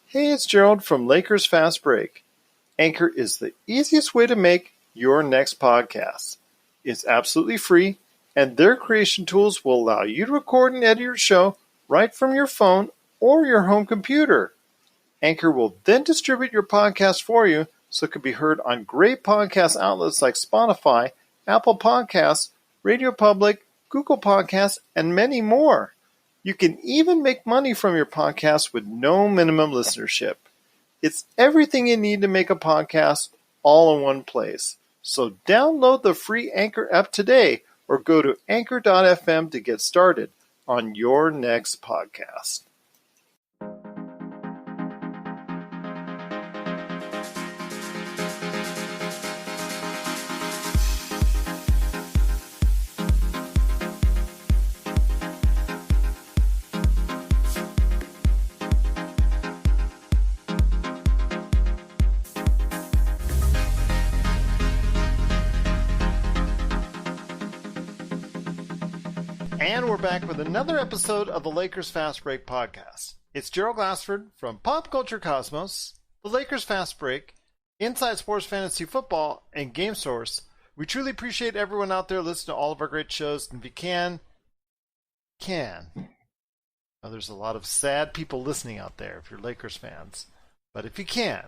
Hey, it's Gerald from Lakers Fast Break. Anchor is the easiest way to make your next podcast. It's absolutely free, and their creation tools will allow you to record and edit your show right from your phone or your home computer. Anchor will then distribute your podcast for you so it can be heard on great podcast outlets like Spotify, Apple Podcasts, Radio Public, Google Podcasts, and many more. You can even make money from your podcast with no minimum listenership. It's everything you need to make a podcast all in one place. So download the free Anchor app today or go to anchor.fm to get started on your next podcast. And we're back with another episode of the Lakers Fast Break podcast. It's Gerald Glassford from Pop Culture Cosmos, the Lakers Fast Break, Inside Sports Fantasy Football, and Game Source. We truly appreciate everyone out there listening to all of our great shows. And if you can. Now, there's a lot of sad people listening out there if you're Lakers fans. But if you can,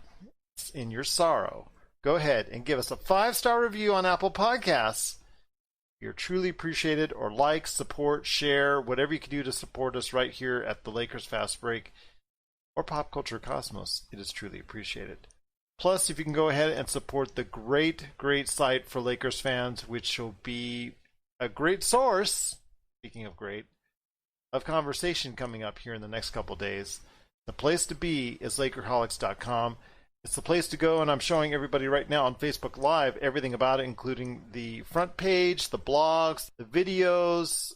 in your sorrow, go ahead and give us a 5-star review on Apple Podcasts. You're truly appreciated, or like, support, share, whatever you can do to support us right here at the Lakers Fast Break or Pop Culture Cosmos. It is truly appreciated. Plus, if you can go ahead and support the great site for Lakers fans, which will be a great source, speaking of great, of conversation coming up here in the next couple days. The place to be is LakerHolics.com. It's the place to go, and I'm showing everybody right now on Facebook Live everything about it, including the front page, the blogs, the videos,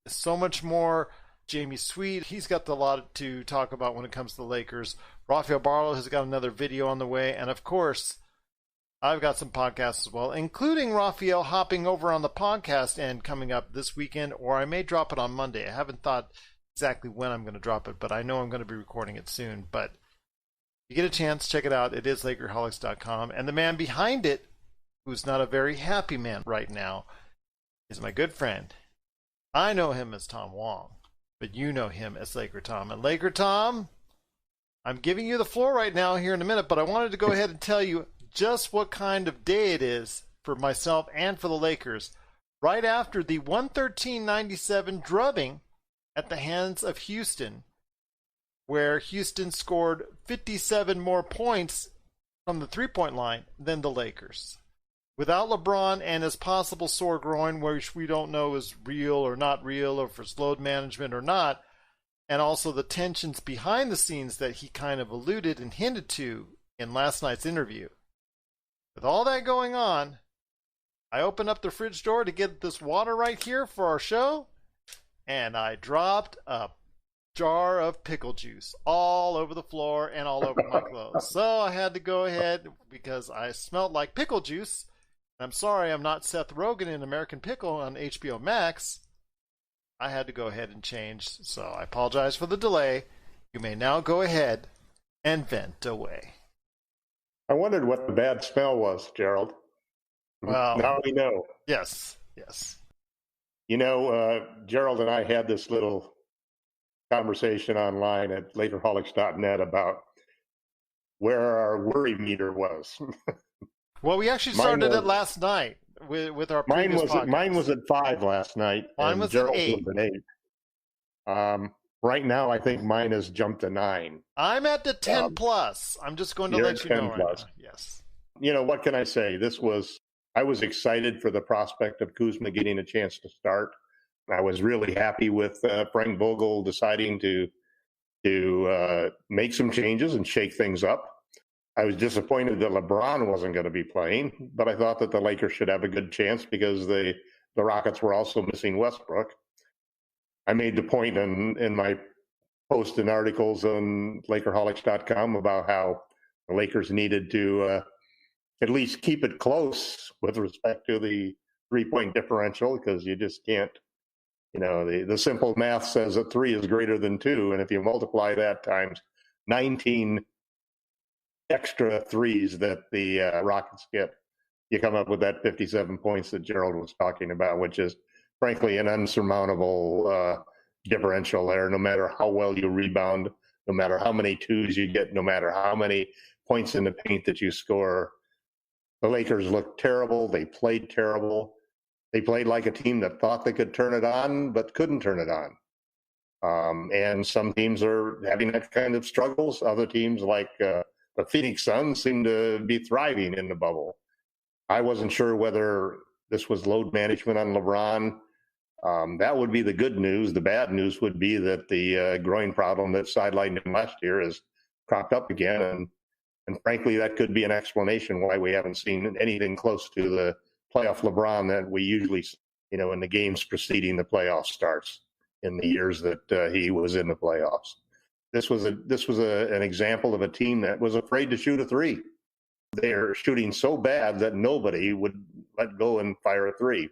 so much more. Jamie Sweet, he's got a lot to talk about when it comes to the Lakers. Rafael Barlow has got another video on the way, and of course, I've got some podcasts as well, including Rafael hopping over on the podcast and coming up this weekend, or I may drop it on Monday. I haven't thought exactly when I'm going to drop it, but I know I'm going to be recording it soon. But you get a chance, check it out. It is LakerHolics.com. And the man behind it, who's not a very happy man right now, is my good friend. I know him as Tom Wong, but you know him as LakerTom. And LakerTom, I'm giving you the floor right now here in a minute, but I wanted to go ahead and tell you just what kind of day it is for myself and for the Lakers right after the 113-97 drubbing at the hands of Houston, where Houston scored 57 more points from the three-point line than the Lakers. Without LeBron and his possible sore groin, which we don't know is real or not real, or if it's load management or not, and also the tensions behind the scenes that he kind of alluded and hinted to in last night's interview. With all that going on, I opened up the fridge door to get this water right here for our show, and I dropped a jar of pickle juice all over the floor and all over my clothes. So I had to go ahead, because I smelled like pickle juice. I'm sorry I'm not Seth Rogen in American Pickle on HBO Max. I had to go ahead and change, so I apologize for the delay. You may now go ahead and vent away. I wondered what the bad smell was, Gerald. Well, now we know. Yes. You know, Gerald and I had this little conversation online at LakerHolics.net about where our worry meter was. Well, we actually started it last night with our previous podcast. Mine was at 5 last night. Mine was Gerald's at 8. Was at 8. Right now, I think mine has jumped to 9. I'm at the 10 plus. I'm just going to let you know right now. Yes. You know, what can I say? I was excited for the prospect of Kuzma getting a chance to start. I was really happy with Frank Vogel deciding to make some changes and shake things up. I was disappointed that LeBron wasn't going to be playing, but I thought that the Lakers should have a good chance because the Rockets were also missing Westbrook. I made the point in my posts and articles on LakerHolics.com about how the Lakers needed to at least keep it close with respect to the 3-point differential, because you just can't, the simple math says that 3 is greater than 2. And if you multiply that times 19 extra threes that the Rockets get, you come up with that 57 points that Gerald was talking about, which is frankly an unsurmountable differential there. No matter how well you rebound, no matter how many twos you get, no matter how many points in the paint that you score, the Lakers looked terrible. They played terrible. They played like a team that thought they could turn it on, but couldn't turn it on. And some teams are having that kind of struggles. Other teams, like the Phoenix Suns, seem to be thriving in the bubble. I wasn't sure whether this was load management on LeBron. That would be the good news. The bad news would be that the groin problem that sidelined him last year has cropped up again. And frankly, that could be an explanation why we haven't seen anything close to the playoff LeBron that we usually, in the games preceding the playoff starts in the years that he was in the playoffs. This was an example of a team that was afraid to shoot a three. They're shooting so bad that nobody would let go and fire a three.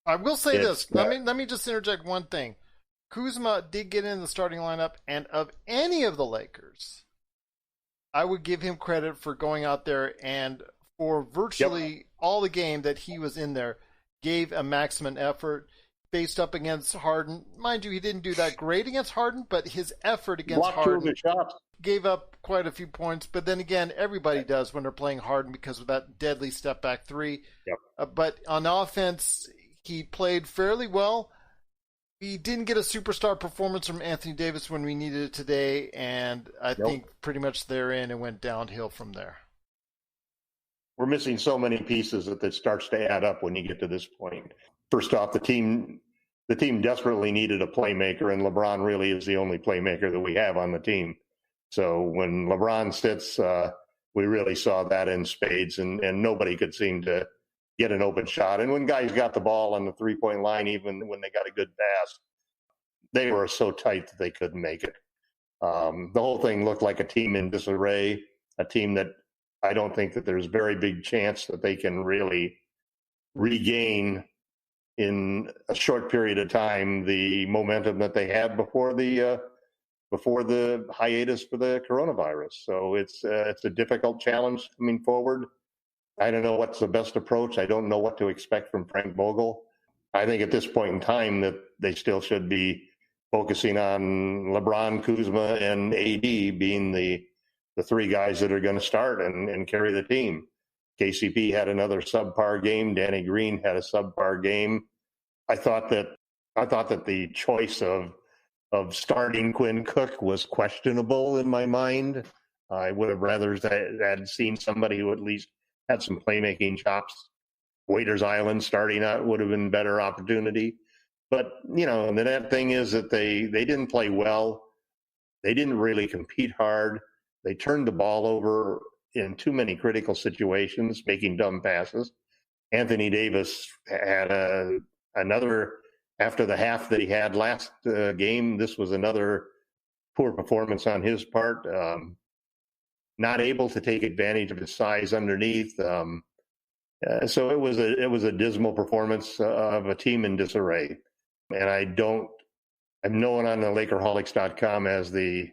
I will say this. Let me just interject one thing. Kuzma did get in the starting lineup, and of any of the Lakers, I would give him credit for going out there and for virtually all the game that he was in there, gave a maximum effort, faced up against Harden. Mind you, he didn't do that great against Harden, but his effort against Harden gave up quite a few points. But then again, everybody does when they're playing Harden because of that deadly step back three. But on offense, he played fairly well. We didn't get a superstar performance from Anthony Davis when we needed it today, and I think pretty much therein it went downhill from there. We're missing so many pieces that it starts to add up when you get to this point. First off, the team desperately needed a playmaker, and LeBron really is the only playmaker that we have on the team. So when LeBron sits, we really saw that in spades, and nobody could seem to get an open shot. And when guys got the ball on the three-point line, even when they got a good pass, they were so tight that they couldn't make it. The whole thing looked like a team in disarray, a team that I don't think that there's very big chance that they can really regain in a short period of time the momentum that they had before the hiatus for the coronavirus. So it's a difficult challenge coming forward. I don't know what's the best approach. I don't know what to expect from Frank Vogel. I think at this point in time that they still should be focusing on LeBron, Kuzma, and AD being the three guys that are going to start and carry the team. KCP had another subpar game. Danny Green had a subpar game. I thought that the choice of starting Quinn Cook was questionable in my mind. I would have rather had seen somebody who at least had some playmaking chops. Waiters Island starting out would have been a better opportunity. But, the net thing is that they didn't play well. They didn't really compete hard. They turned the ball over in too many critical situations, making dumb passes. Anthony Davis had another, after the half that he had last game, this was another poor performance on his part. Not able to take advantage of his size underneath. So it was a dismal performance of a team in disarray. And I'm known on the Lakerholics.com as the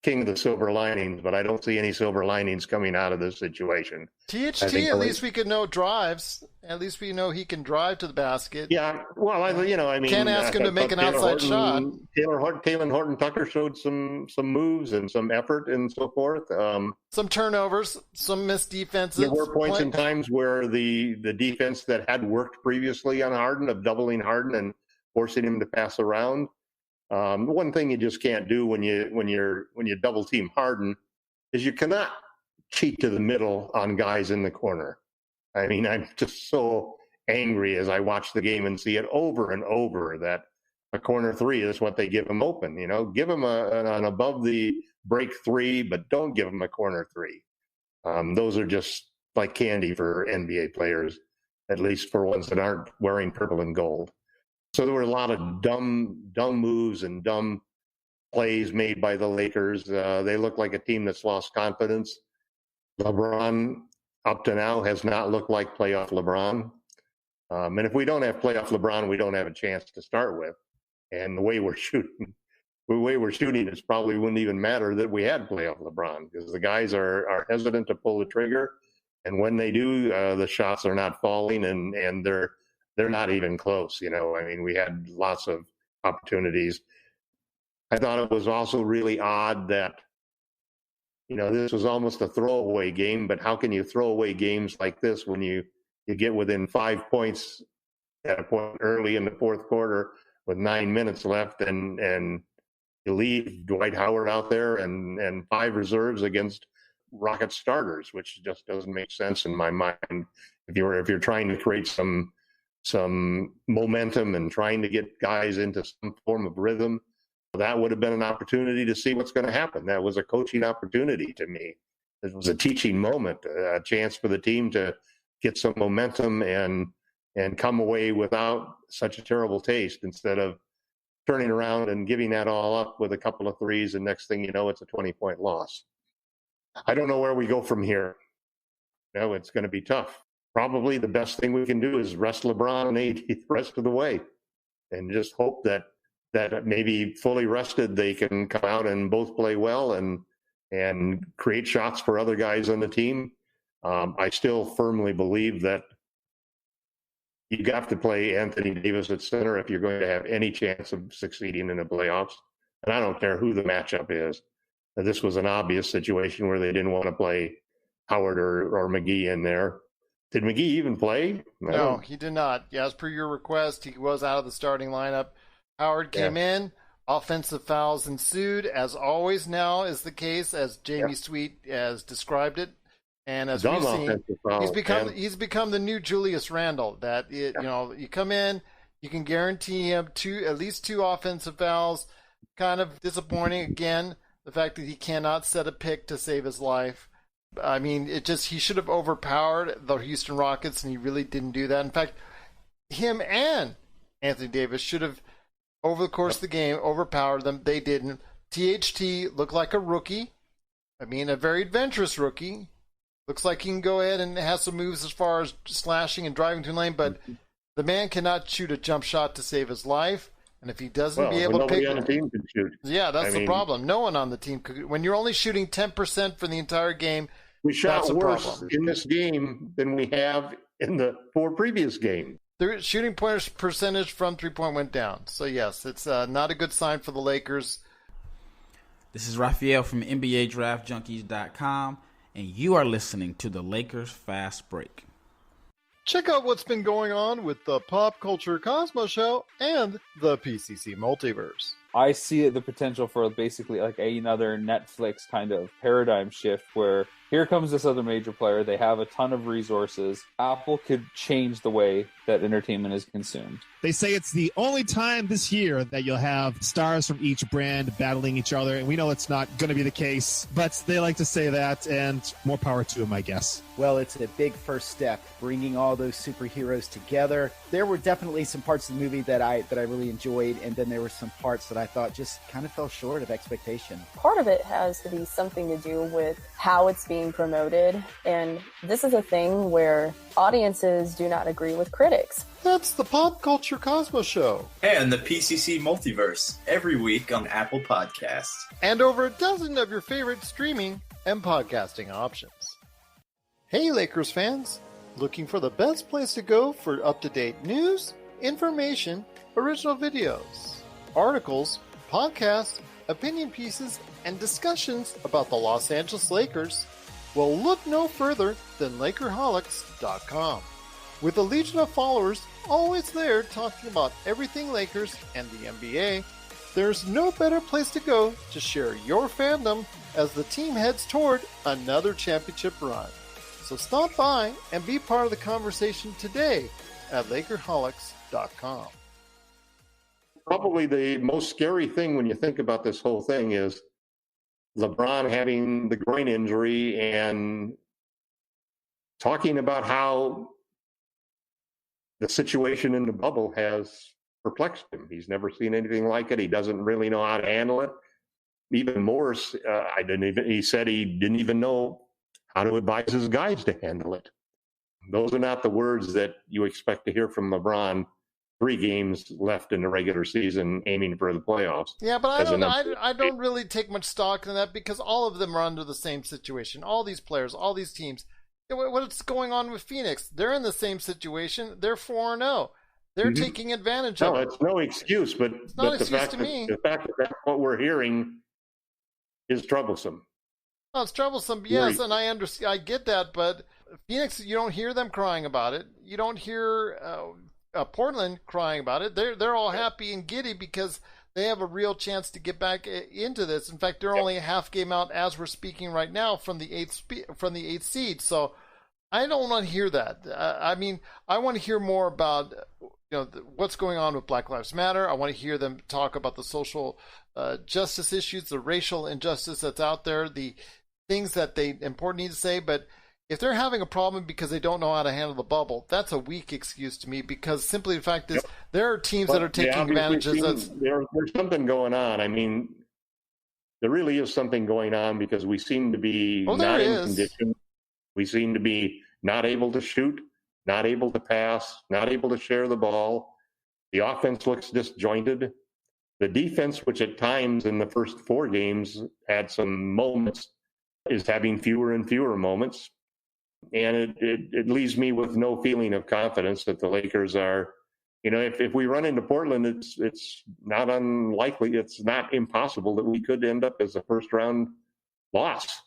king of the silver linings, but I don't see any silver linings coming out of this situation. THT, at least we could know drives. At least we know he can drive to the basket. Yeah, well, I mean, can't ask him to make an outside shot. Taylor Horton Tucker showed some moves and some effort and so forth. Some turnovers, some missed defenses. There were points in times where the defense that had worked previously on Harden, of doubling Harden and forcing him to pass around. One thing you just can't do when you double team Harden is you cannot cheat to the middle on guys in the corner. I mean, I'm just so angry as I watch the game and see it over and over that a corner three is what they give him open. Give him an above the break three, but don't give him a corner three. Those are just like candy for NBA players, at least for ones that aren't wearing purple and gold. So there were a lot of dumb moves and dumb plays made by the Lakers. They look like a team that's lost confidence. LeBron, up to now, has not looked like playoff LeBron. And if we don't have playoff LeBron, we don't have a chance to start with. And the way we're shooting the way we're shooting, it probably wouldn't even matter that we had playoff LeBron, because the guys are hesitant to pull the trigger, and when they do, the shots are not falling, and they're not even close. I mean, we had lots of opportunities. I thought it was also really odd that this was almost a throwaway game, but how can you throw away games like this when you get within 5 points at a point early in the fourth quarter with 9 minutes left, and you leave Dwight Howard out there and 5 reserves against Rocket starters, which just doesn't make sense in my mind. If you're trying to create some momentum and trying to get guys into some form of rhythm, that would have been an opportunity to see what's going to happen. That was a coaching opportunity to me. It was a teaching moment, a chance for the team to get some momentum and come away without such a terrible taste, instead of turning around and giving that all up with a couple of threes, and next thing you know, it's a 20-point loss. I don't know where we go from here. It's going to be tough. Probably the best thing we can do is rest LeBron and AD the rest of the way, and just hope that maybe fully rested, they can come out and both play well and create shots for other guys on the team. I still firmly believe that you have to play Anthony Davis at center if you're going to have any chance of succeeding in the playoffs. And I don't care who the matchup is. This was an obvious situation where they didn't want to play Howard or McGee in there. Did McGee even play? No, he did not. Yeah, as per your request, he was out of the starting lineup. Howard came in. Offensive fouls ensued, as always now is the case, as Jamie Sweet has described it. And as we've seen, he's become the new Julius Randle. You come in, you can guarantee him at least two offensive fouls. Kind of disappointing again, the fact that he cannot set a pick to save his life. I mean, he should have overpowered the Houston Rockets, and he really didn't do that. In fact, him and Anthony Davis should have, over the course of the game, overpowered them. They didn't. THT looked like a rookie. I mean, a very adventurous rookie. Looks like he can go ahead and has some moves as far as slashing and driving to the lane, but the man cannot shoot a jump shot to save his life. And if he doesn't be able to pick, on the team can shoot. Yeah, that's the problem. No one on the team could. When you're only shooting 10% for the entire game, we shot worse in this game than we have in the 4 previous games. The shooting percentage from 3-point went down. So yes, it's not a good sign for the Lakers. This is Raphael from NBADraftJunkies.com, and you are listening to the Lakers Fast Break. Check out what's been going on with the Pop Culture Cosmos Show and the PCC Multiverse. I see the potential for basically like another Netflix kind of paradigm shift where here comes this other major player. They have a ton of resources. Apple could change the way that entertainment is consumed. They say it's the only time this year that you'll have stars from each brand battling each other, and we know it's not going to be the case, but they like to say that, and more power to them, I guess. Well, it's a big first step, bringing all those superheroes together. There were definitely some parts of the movie that I really enjoyed, and then there were some parts that I thought just kind of fell short of expectation. Part of it has to be something to do with how it's being promoted, and this is a thing where audiences do not agree with critics. That's the Pop Culture Cosmos Show. And the PCC Multiverse, every week on Apple Podcasts. And over a dozen of your favorite streaming and podcasting options. Hey Lakers fans, looking for the best place to go for up-to-date news, information, original videos, articles, podcasts, opinion pieces, and discussions about the Los Angeles Lakers? Well, look no further than LakerHolics.com. With a legion of followers always there talking about everything Lakers and the NBA, there's no better place to go to share your fandom as the team heads toward another championship run. So stop by and be part of the conversation today at LakerHolics.com. Probably the most scary thing when you think about this whole thing is LeBron having the groin injury and talking about how the situation in the bubble has perplexed him. He's never seen anything like it. He doesn't really know how to handle it. Even more, he said he didn't even know how to advise his guys to handle it. Those are not the words that you expect to hear from LeBron 3 games left in the regular season, aiming for the playoffs. Yeah, but I don't really take much stock in that because all of them are under the same situation. All these players, all these teams. What's going on with Phoenix? They're in the same situation. They're 4-0. They're taking advantage of it. No, it's no excuse, but it's not an excuse to me. The fact that that's what we're hearing is troublesome. Well, it's troublesome, yes, and I understand. I get that, but Phoenix, you don't hear them crying about it. You don't hear Portland crying about it. They're all happy and giddy because they have a real chance to get back into this. In fact, they're only a half game out as we're speaking right now from the eighth seed. So I don't want to hear that. I mean, I want to hear more about what's going on with Black Lives Matter. I want to hear them talk about the social justice issues, the racial injustice that's out there, the things that they important need to say. But if they're having a problem because they don't know how to handle the bubble, that's a weak excuse to me, because simply the fact is there are teams that are taking advantages. There's something going on. I mean, there really is something going on because we seem to be not in condition. We seem to be not able to shoot, not able to pass, not able to share the ball. The offense looks disjointed. The defense, which at times in the first 4 games had some moments, is having fewer and fewer moments. And it leaves me with no feeling of confidence that the Lakers are, if we run into Portland, it's not unlikely, it's not impossible that we could end up as a first round loss.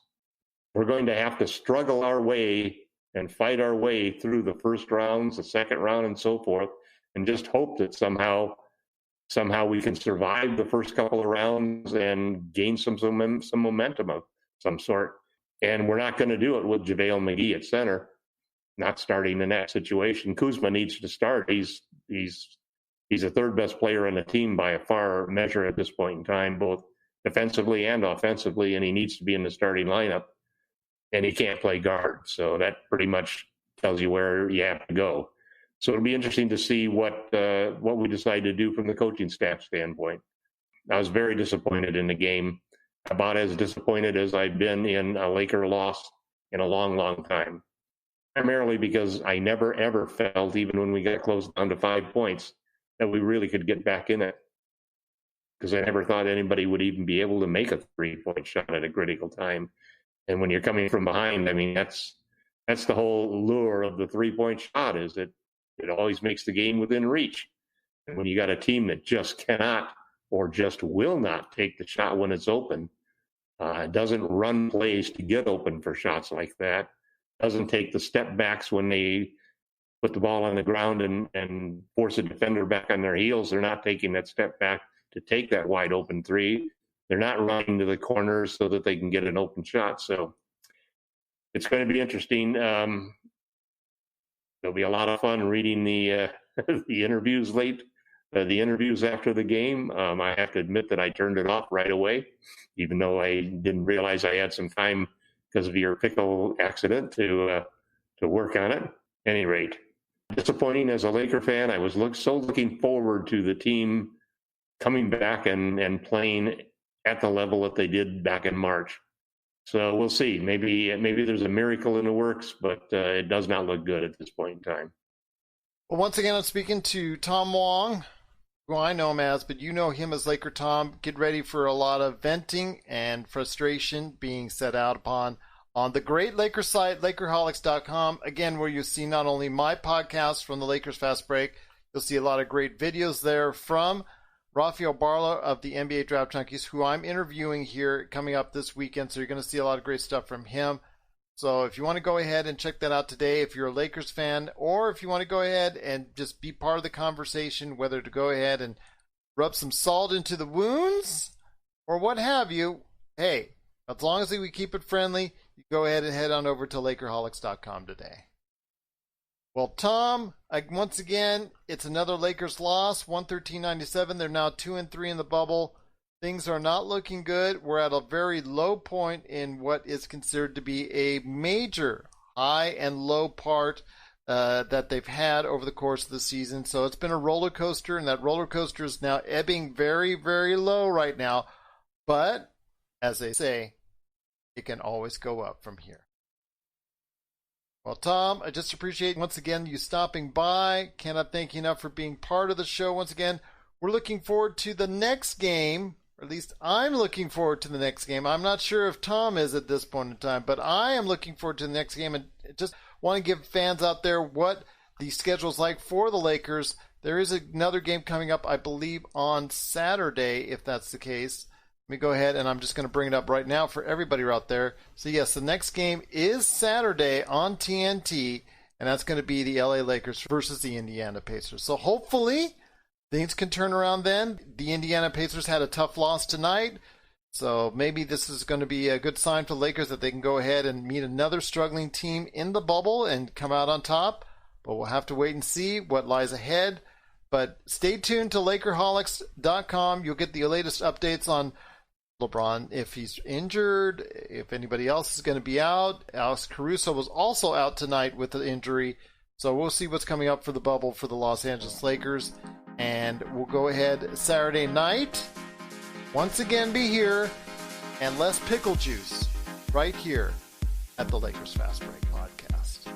We're going to have to struggle our way and fight our way through the first rounds, the second round, and so forth, and just hope that somehow we can survive the first couple of rounds and gain some momentum of some sort. And we're not going to do it with JaVale McGee at center, not starting in that situation. Kuzma needs to start. He's the third best player on the team by a far measure at this point in time, both defensively and offensively, and he needs to be in the starting lineup. And he can't play guard, so that pretty much tells you where you have to go. So it'll be interesting to see what we decide to do from the coaching staff standpoint. I was very disappointed in the game, about as disappointed as I've been in a Laker loss in a long, long time. Primarily because I never, ever felt, even when we got close down to 5 points, that we really could get back in it. Because I never thought anybody would even be able to make a 3-point shot at a critical time. And when you're coming from behind, I mean, that's the whole lure of the 3-point shot, is that it always makes the game within reach. And when you got a team that just cannot or just will not take the shot when it's open, doesn't run plays to get open for shots like that, doesn't take the step backs when they put the ball on the ground and force a defender back on their heels, they're not taking that step back to take that wide open 3. They're not running to the corners so that they can get an open shot. So it's going to be interesting. There'll be a lot of fun reading the interviews the interviews after the game. I have to admit that I turned it off right away, even though I didn't realize I had some time because of your Pickle accident to work on it. At any rate, disappointing as a Laker fan. I was looking forward to the team coming back and playing at the level that they did back in March. So we'll see. Maybe there's a miracle in the works, but it does not look good at this point in time. Well, once again, I'm speaking to Tom Wong, who I know him as, but you know him as LakerTom. Get ready for a lot of venting and frustration being set out upon on the great Lakers site, LakerHolics.com. Again, where you see not only my podcast from the Lakers Fast Break, you'll see a lot of great videos there from Rafael Barlow of the NBA Draft Junkies, who I'm interviewing here coming up this weekend. So you're going to see a lot of great stuff from him. So if you want to go ahead and check that out today, if you're a Lakers fan, or if you want to go ahead and just be part of the conversation, whether to go ahead and rub some salt into the wounds or what have you, hey, as long as we keep it friendly, you go ahead and head on over to LakerHolics.com today. Well, Tom, once again, it's another Lakers loss, 113-97. They're now 2-3 in the bubble. Things are not looking good. We're at a very low point in what is considered to be a major high and low part that they've had over the course of the season. So it's been a roller coaster, and that roller coaster is now ebbing very, very low right now. But, as they say, it can always go up from here. Well, Tom, I just appreciate once again you stopping by. Cannot thank you enough for being part of the show once again. We're looking forward to the next game, or at least I'm looking forward to the next game. I'm not sure if Tom is at this point in time, but I am looking forward to the next game and just want to give fans out there what the schedule is like for the Lakers. There is another game coming up, I believe, on Saturday, if that's the case. Let me go ahead, and I'm just going to bring it up right now for everybody out there. So, yes, the next game is Saturday on TNT, and that's going to be the LA Lakers versus the Indiana Pacers. So, hopefully, things can turn around then. The Indiana Pacers had a tough loss tonight, so maybe this is going to be a good sign for the Lakers that they can go ahead and meet another struggling team in the bubble and come out on top. But we'll have to wait and see what lies ahead. But stay tuned to LakerHolics.com. You'll get the latest updates on LeBron, if he's injured, if anybody else is going to be out. Alex Caruso was also out tonight with the injury. So we'll see what's coming up for the bubble for the Los Angeles Lakers. And we'll go ahead Saturday night, once again be here, and less pickle juice right here at the Lakers Fast Break Podcast.